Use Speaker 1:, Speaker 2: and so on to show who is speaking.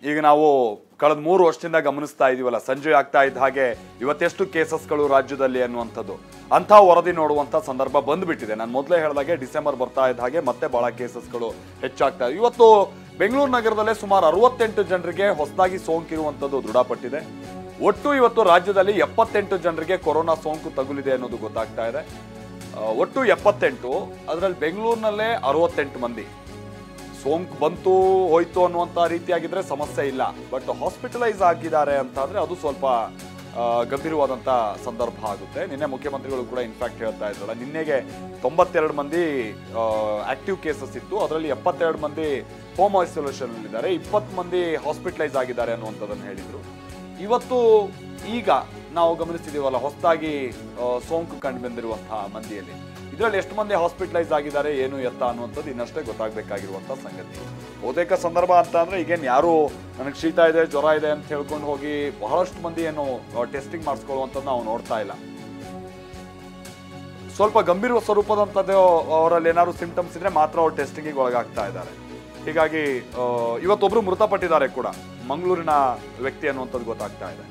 Speaker 1: ಈಗ ನಾವು ಕಳೆದ 3 ವರ್ಷದಿಂದ ಗಮನಿಸ್ತಾ ಇದೀವಲ್ಲ, ಸಂಜೆ ಆಗ್ತಾ ಇದ್ದ ಹಾಗೆ ಇವತ್ತೆಷ್ಟು ಕೇಸಸ್ಗಳು ರಾಜ್ಯದಲ್ಲಿ ಅನ್ನುವಂಥದ್ದು ಅಂಥ ವರದಿ ನೋಡುವಂಥ ಸಂದರ್ಭ ಬಂದ್ಬಿಟ್ಟಿದೆ. ನಾನು ಮೊದಲೇ ಹೇಳಿದಾಗೆ ಡಿಸೆಂಬರ್ ಬರ್ತಾ ಇದ್ದ ಹಾಗೆ ಮತ್ತೆ ಬಹಳ ಕೇಸಸ್ಗಳು ಹೆಚ್ಚಾಗ್ತಾ ಇದೆ. ಇವತ್ತು ಬೆಂಗಳೂರು ನಗರದಲ್ಲೇ ಸುಮಾರು 68 ಜನರಿಗೆ ಹೊಸದಾಗಿ ಸೋಂಕಿರುವಂಥದ್ದು ದೃಢಪಟ್ಟಿದೆ. ಒಟ್ಟು ಇವತ್ತು ರಾಜ್ಯದಲ್ಲಿ 78 ಜನರಿಗೆ ಕೊರೋನಾ ಸೋಂಕು ತಗುಲಿದೆ ಅನ್ನೋದು ಗೊತ್ತಾಗ್ತಾ ಇದೆ. ಒಟ್ಟು 78, ಅದರಲ್ಲಿ ಬೆಂಗಳೂರಿನಲ್ಲೇ 68 ಮಂದಿ ಸೋಂಕು ಬಂತು ಹೋಯ್ತು ಅನ್ನುವಂಥ ರೀತಿಯಾಗಿದ್ರೆ ಸಮಸ್ಯೆ ಇಲ್ಲ. ಬಟ್ ಹಾಸ್ಪಿಟಲೈಸ್ ಆಗಿದ್ದಾರೆ ಅಂತ ಆದರೆ ಅದು ಸ್ವಲ್ಪ ಗಂಭೀರವಾದಂಥ ಸಂದರ್ಭ ಆಗುತ್ತೆ. ನಿನ್ನೆ ಮುಖ್ಯಮಂತ್ರಿಗಳು ಕೂಡ ಇನ್ಫ್ಯಾಕ್ಟ್ ಹೇಳ್ತಾ ಇದ್ರಲ್ಲ, ನಿನ್ನೆಗೆ 92 ಮಂದಿ ಆಕ್ಟಿವ್ ಕೇಸಸ್ ಇತ್ತು, ಅದರಲ್ಲಿ 72 ಮಂದಿ ಹೋಮ್ ಐಸೋಲೇಷನ್ ಇದ್ದಾರೆ, 20 ಮಂದಿ ಹಾಸ್ಪಿಟಲೈಸ್ ಆಗಿದ್ದಾರೆ ಅನ್ನುವಂಥದ್ದನ್ನು ಹೇಳಿದರು. ಇವತ್ತು ಈಗ ನಾವು ಗಮನಿಸ್ತಿದ್ದೀವಲ್ಲ, ಹೊಸದಾಗಿ ಸೋಂಕು ಕಂಡು ಬಂದಿರುವಂತಹ ಮಂದಿಯಲ್ಲಿ ಇದರಲ್ಲಿ ಎಷ್ಟು ಮಂದಿ ಹಾಸ್ಪಿಟಲೈಸ್ ಆಗಿದ್ದಾರೆ, ಏನು ಎತ್ತ ಅನ್ನುವಂಥದ್ದು ಇನ್ನಷ್ಟೇ ಗೊತ್ತಾಗಬೇಕಾಗಿರುವಂಥ ಸಂಗತಿ. ಬಹುತೇಕ ಸಂದರ್ಭ ಅಂತ ಅಂದರೆ ಈಗೇನು ಯಾರು ನನಗೆ ಶೀತ ಇದೆ ಜ್ವರ ಇದೆ ಅಂತ ಹೇಳ್ಕೊಂಡು ಹೋಗಿ ಬಹಳಷ್ಟು ಮಂದಿ ಏನು ಟೆಸ್ಟಿಂಗ್ ಮಾಡಿಸ್ಕೊಳ್ಳುವಂಥದ್ದು ನಾವು ನೋಡ್ತಾ ಇಲ್ಲ. ಸ್ವಲ್ಪ ಗಂಭೀರ ಸ್ವರೂಪದಂಥದ್ದು ಅವರಲ್ಲಿ ಏನಾದ್ರು ಸಿಂಪ್ಟಮ್ಸ್ ಇದ್ರೆ ಮಾತ್ರ ಅವ್ರು ಟೆಸ್ಟಿಂಗಿಗೆ ಒಳಗಾಗ್ತಾ ಇದ್ದಾರೆ. ಹೀಗಾಗಿ ಇವತ್ತೊಬ್ರು ಮೃತಪಟ್ಟಿದ್ದಾರೆ ಕೂಡ, ಮಂಗಳೂರಿನ ವ್ಯಕ್ತಿ ಅನ್ನುವಂಥದ್ದು ಗೊತ್ತಾಗ್ತಾ ಇದೆ.